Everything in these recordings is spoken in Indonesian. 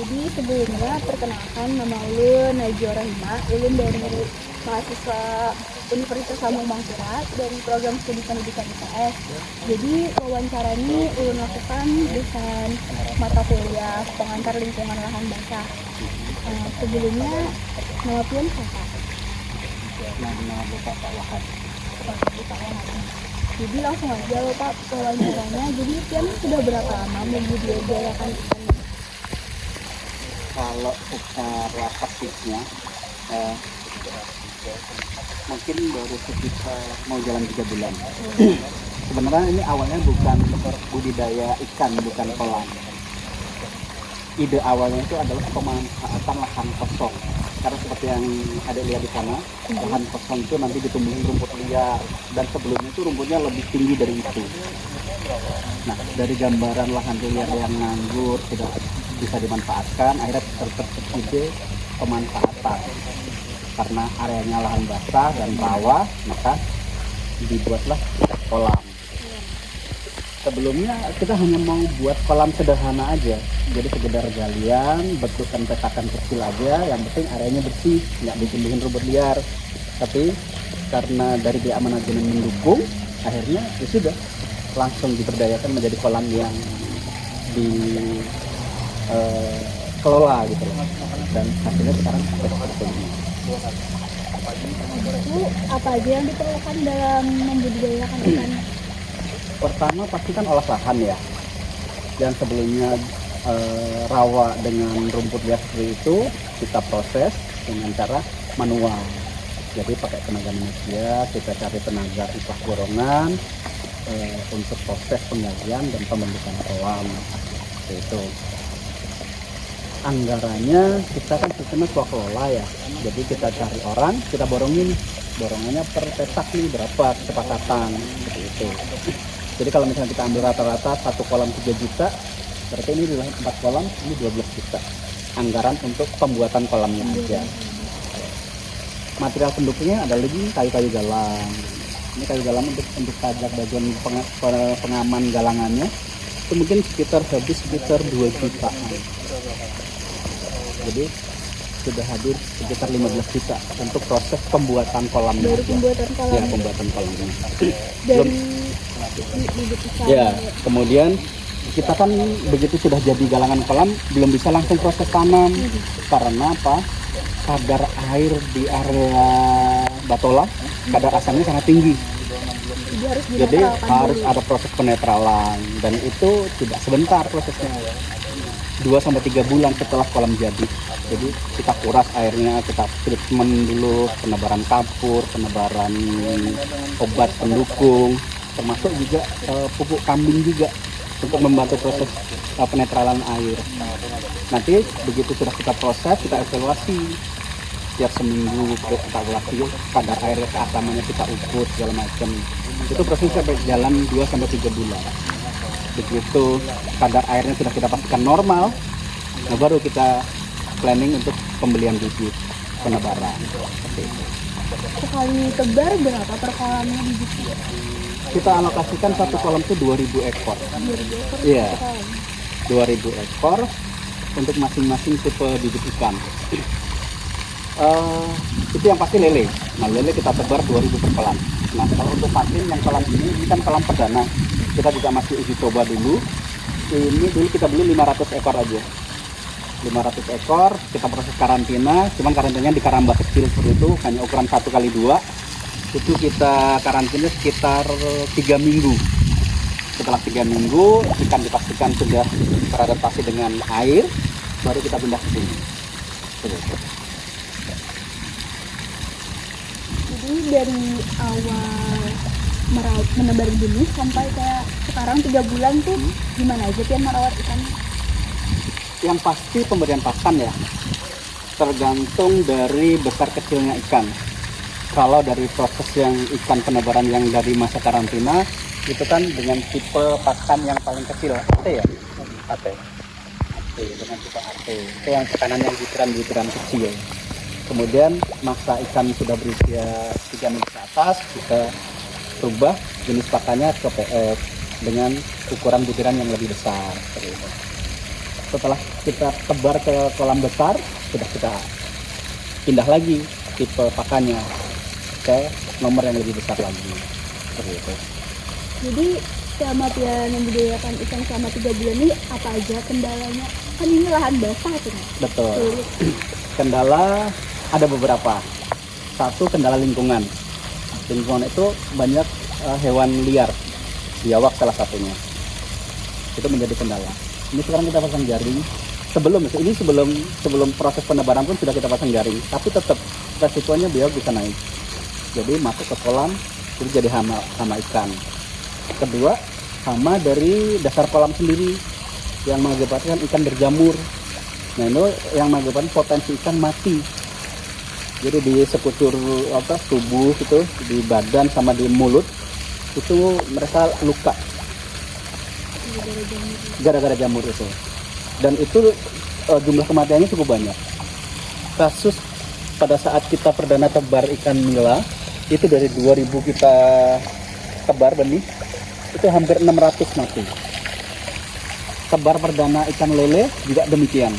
Jadi sebelumnya perkenalkan, nama ulun Najwa Rahima. Ulun dari mahasiswa Universitas Lambung Mangkurat dari program studi pendidikan IPS. Jadi wawancara ini ulun lakukan dengan mata kuliah pengantar lingkungan lahan basah. Sebelumnya nama pian siapa? Nama Bapak Pak Wahab. Jadi langsung aja loh Pak wawancaranya. Jadi pian sudah berapa lama membudidayakan ikan? Kalau secara persisnya mungkin baru sekitar mau jalan 3 bulan. Sebenarnya ini awalnya bukan budidaya ikan, bukan kolam. Ide awalnya itu adalah pemanfaatan lahan kosong. Karena seperti yang ada lihat di sana, lahan kosong itu nanti ditumbuhin rumput liar, dan sebelumnya itu rumputnya lebih tinggi dari itu. Nah, dari gambaran lahan liar yang nganggur tidak bisa dimanfaatkan, akhirnya tercipta pemanfaatan. Karena areanya lahan basah dan rawa, maka dibuatlah kolam. Sebelumnya kita hanya mau buat kolam sederhana aja, jadi sekedar galian, bentukan petakan kecil aja, yang penting areanya bersih, nggak ditumbuhin rumput liar. Tapi karena dari pihak manajemen mendukung, akhirnya ya sudah langsung diberdayakan menjadi kolam yang dikelola gitu loh. Dan hasilnya sekarang seperti ini. Itu apa aja yang diperlukan dalam membudidayakan ikan? Pertama pastikan olah lahan ya, yang sebelumnya rawa dengan rumput liar seperti itu kita proses dengan cara manual. Jadi pakai tenaga manusia, kita cari tenaga upah borongan untuk proses penggalian dan pembentukan kolam seperti itu. Anggarannya kita kan sistemnya swakelola ya, jadi kita cari orang, kita borongannya per petak nih berapa kesepakatan seperti itu. Jadi kalau misalnya kita ambil rata-rata satu kolam 3 juta, berarti ini adalah 4 kolam, ini 12 juta. Anggaran untuk pembuatan kolamnya aja. Material pendukungnya ada lagi kayu-kayu galang. Ini kayu galang untuk pajak bagian pengaman galangannya. Itu mungkin habis sekitar 2 juta. Jadi sudah habis sekitar 15 juta untuk proses pembuatan kolamnya. Baru pembuatan kolam. Ya, pembuatan kolamnya. Dari bibit ikan. Ya, kemudian kita kan begitu sudah jadi galangan kolam belum bisa langsung proses tanam. Karena apa? Kadar air di area batola, kadar asamnya sangat tinggi. Jadi harus ada proses penetralan, dan itu tidak sebentar prosesnya. 2-3 bulan setelah kolam jadi. Jadi kita kuras airnya, kita treatment dulu, penebaran kapur, penebaran obat pendukung, termasuk juga pupuk kambing juga untuk membantu proses penetralan air. Nanti begitu sudah kita proses, kita evaluasi tiap seminggu, kita evaluasi kadar air keasamannya, kita ukur segala macam. Itu prosesnya sampai jalan 2-3 bulan. Begitu kadar airnya sudah kita pastikan normal, nah baru kita planning untuk pembelian bibit penebaran. Sekali tebar berapa per kolamnya bibitnya? Kita alokasikan satu kolam itu 2.000 ekor. 2.000 ekor. Iya, 2.000 ekor untuk masing-masing tipe bibit ikan. Itu yang pasti lele. Nah, lele kita tebar 2.000 per kolam. Nah, kalau untuk patin yang kolam ini kan kolam perdana. Kita juga masih uji coba dulu. Ini dulu kita beli 500 ekor aja. 500 ekor, kita proses karantina. Cuman karantinanya di karamba kecil seperti itu, hanya ukuran 1x2. Itu kita karantina sekitar 3 minggu. Setelah 3 minggu, ikan dipastikan sudah beradaptasi dengan air, baru kita pindah ke sini. Jadi dari awal menebar benih sampai kayak sekarang 3 bulan tuh gimana aja pian merawat ikan? Yang pasti pemberian pakan ya, tergantung dari besar kecilnya ikan. Kalau dari proses yang ikan penebaran yang dari masa karantina, itu kan dengan tipe pakan yang paling kecil, AT ya? AT dengan tipe AT, itu yang tekanan yang butiran-butiran kecil. Kemudian masa ikan sudah berusia 3 minggu ke atas, kita rubah jenis pakannya ke PF dengan ukuran butiran yang lebih besar. Setelah kita tebar ke kolam besar, sudah kita pindah lagi tipe pakannya ke nomor yang lebih besar lagi. Seperti itu. Jadi selama Pia membudidayakan ikan selama 3 bulan ini apa aja kendalanya? Kan ini lahan basah tuh. Betul. Sulit. Kendala ada beberapa. Satu, kendala lingkungan. Lingkungan itu banyak hewan liar, biawak salah satunya. Itu menjadi kendala. Ini sekarang kita pasang jaring. Sebelum proses penebaran pun sudah kita pasang jaring, tapi tetap resikonya biawak bisa naik. Jadi masuk ke kolam itu jadi hama ikan. Kedua, hama dari dasar kolam sendiri yang mengakibatkan ikan berjamur. Nah, itu yang mengakibatkan potensi ikan mati. Jadi di sekutur tubuh gitu, di badan sama di mulut itu mereka luka gara-gara jamur itu. Dan itu jumlah kematiannya cukup banyak. Kasus pada saat kita perdana tebar ikan nila itu dari 2000 kita tebar benih itu hampir 600 mati. Tebar perdana ikan lele juga demikian.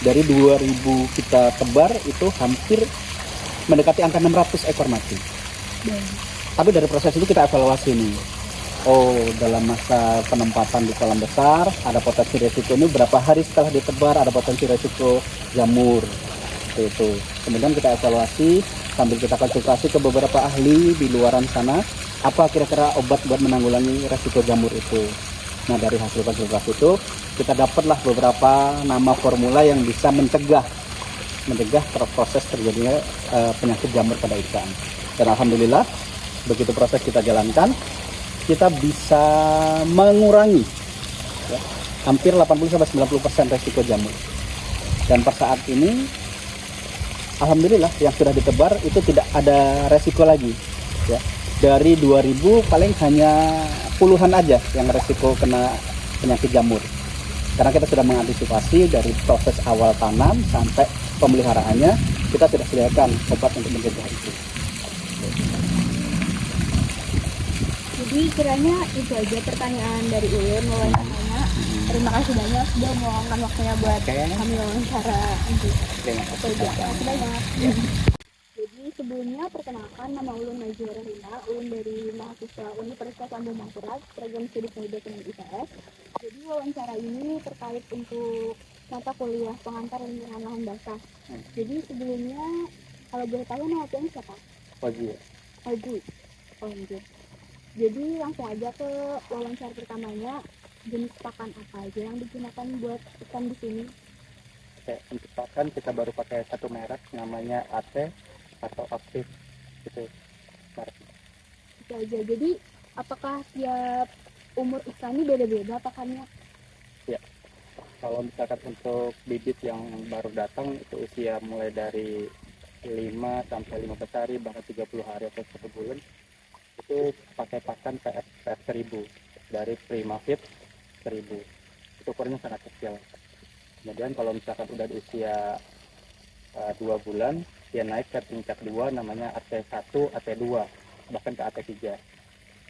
Dari 2000 kita tebar itu hampir mendekati angka 600 ekor mati. Tapi dari proses itu kita evaluasi nih. Oh, dalam masa penempatan di kolam besar ada potensi resiko ini, berapa hari setelah ditebar ada potensi resiko jamur. Itu. Kemudian kita evaluasi sambil kita konsultasi ke beberapa ahli di luaran sana, apa kira-kira obat buat menanggulangi resiko jamur itu. Nah, dari hasil konsultasi itu kita dapatlah beberapa nama formula yang bisa mencegah proses terjadinya penyakit jamur pada ikan. Dan alhamdulillah begitu proses kita jalankan, kita bisa mengurangi ya, hampir 80-90% resiko jamur. Dan per saat ini alhamdulillah yang sudah ditebar itu tidak ada resiko lagi ya. Dari 2000 paling hanya puluhan aja yang resiko kena penyakit jamur. Karena kita sudah mengantisipasi dari proses awal tanam sampai pemeliharaannya, kita sudah sediakan obat untuk mencegah itu. Jadi kiranya itu aja pertanyaan dari Ulun wawancaranya. Terima kasih banyak sudah meluangkan waktunya buat kami wawancara. Terima kasih. Terima kasih banyak. Jadi sebelumnya perkenalkan, nama Ulun Najwa Rahina, Ulun dari mahasiswa Universitas Lambung Mangkurat, program studi pendidikan IPS. Jadi wawancara ini terkait untuk mata kuliah pengantar lingkungan lahan basah. Jadi sebelumnya kalau boleh tahu nama Pian siapa? Oji. Oji. Oh, gitu. Jadi langsung aja ke wawancara pertamanya, jenis pakan apa aja yang digunakan buat ikan di sini? Oke, untuk pakan kita baru pakai satu merek namanya AT atau aktif gitu. Itu aja. Jadi apakah tiap umur ikan ini beda-beda pakannya? Ya, kalau misalkan untuk bibit yang baru datang itu usia mulai dari 5 sampai 15 hari bahkan 30 hari atau 1 bulan itu pakai pakan PF 1000 dari Primafit 1000. Itu ukurannya sangat kecil. Kemudian kalau misalkan udah di usia 2 bulan dia naik ke tingkat 2 namanya AT1, AT2 bahkan ke AT3.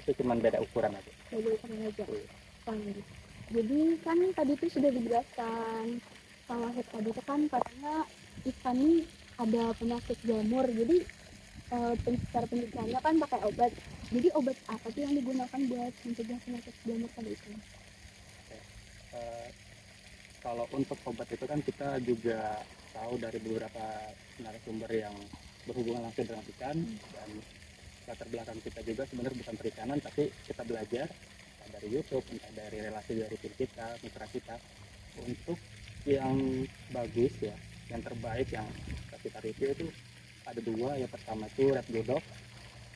Itu cuma beda ukuran aja. Beda ukuran aja. Jadi kan tadi itu sudah dijelaskan kalau tadi itu kan katanya ikan ini ada penyakit jamur. Jadi cara pencegahannya kan pakai obat. Jadi obat apa sih yang digunakan buat mencegah penyakit jamur pada ikan? Kalau untuk obat itu kan kita juga tahu dari beberapa narasumber yang berhubungan langsung dengan ikan, dan latar belakang kita juga sebenarnya bukan perikanan, tapi kita belajar dari YouTube, entah dari relasi dari tim kita, mitra kita, untuk yang bagus ya, yang terbaik yang kita review itu ada 2. Yang pertama itu Red Blue Dog,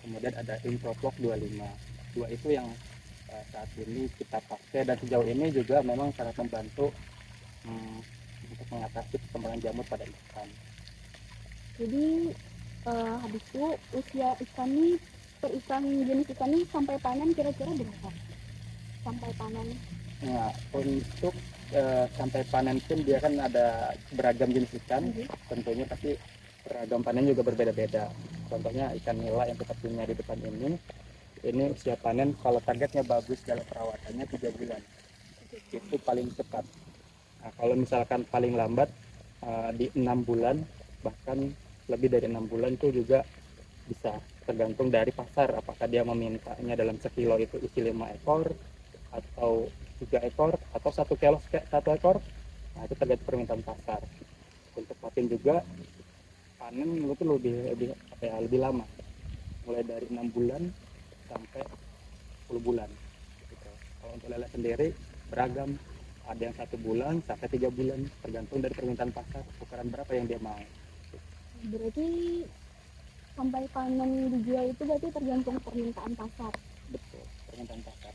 kemudian ada Improvox 25. 2 itu yang saat ini kita pakai dan sejauh ini juga memang sangat membantu untuk mengatasi perkembangan jamur pada ikan. Jadi habis itu usia ikan ini per ikan jenis ikan ini sampai panen kira-kira berapa? Sampai panen? Nah, untuk sampai panen pun dia kan ada beragam jenis ikan tentunya, tapi beragam panen juga berbeda-beda. Contohnya ikan nila yang kita punya di depan ini usia panen kalau targetnya bagus dalam perawatannya 3 bulan. Itu paling cepat. Nah, kalau misalkan paling lambat di 6 bulan, bahkan lebih dari 6 bulan itu juga bisa, tergantung dari pasar apakah dia memintanya dalam sekilo itu isi 5 ekor atau 3 ekor atau 1 kilo 1 ekor. Nah, itu tergantung permintaan pasar. Untuk patin juga panen itu lebih apa ya, lebih lama, mulai dari 6 bulan sampai 10 bulan gitu. Kalau untuk lele sendiri beragam, ada yang 1 bulan sampai 3 bulan, tergantung dari permintaan pasar ukuran berapa yang dia mau. Berarti sampai panen dijual itu berarti tergantung permintaan pasar. Betul, permintaan pasar.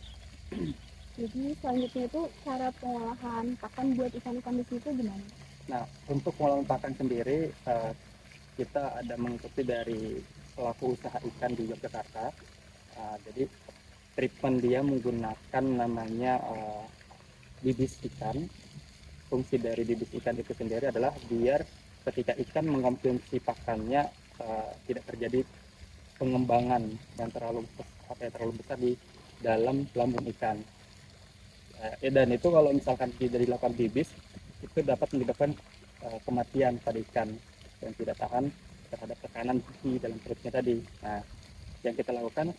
Jadi selanjutnya itu cara pengolahan pakan buat ikan-ikan di situ gimana? Nah, untuk pengolahan pakan sendiri kita ada mengikuti dari pelaku usaha ikan di Yogyakarta. Jadi treatment dia menggunakan namanya bibis ikan. Fungsi dari bibis ikan itu sendiri adalah biar ketika ikan mengkonsumsi pakannya tidak terjadi pengembangan yang terlalu besar di dalam lambung ikan. Dan itu kalau misalkan tidak dilakukan bibis, itu dapat menyebabkan kematian pada ikan yang tidak tahan terhadap tekanan di dalam perutnya tadi. Nah, yang kita lakukan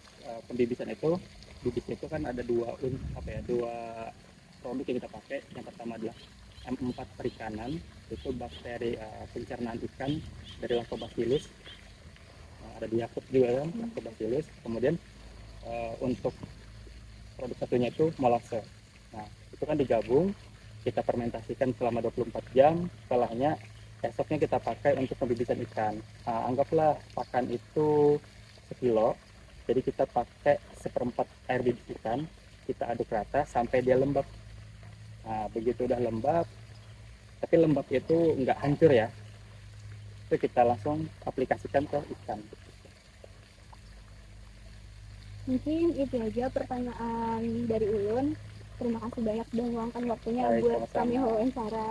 pembibisan itu, bibis itu kan ada dua produk yang kita pakai. Yang pertama adalah M4 perikanan, itu bakteri pencernaan ikan dari Lactobacillus. Ada di Yakult juga kan, Lactobacillus. Kemudian untuk produk satunya itu molase. Nah, itu kan digabung, kita fermentasikan selama 24 jam, setelahnya esoknya kita pakai untuk pembibisan ikan. Nah, anggaplah pakan itu sekilo, jadi kita pakai 1/4 air bibis ikan, kita aduk rata sampai dia lembab. Nah, begitu udah lembab, tapi lembab itu nggak hancur ya, itu kita langsung aplikasikan ke ikan. Mungkin itu aja pertanyaan dari Ulun. Terima kasih banyak sudah meluangkan waktunya Baik, buat sama-sama. kami wawancara.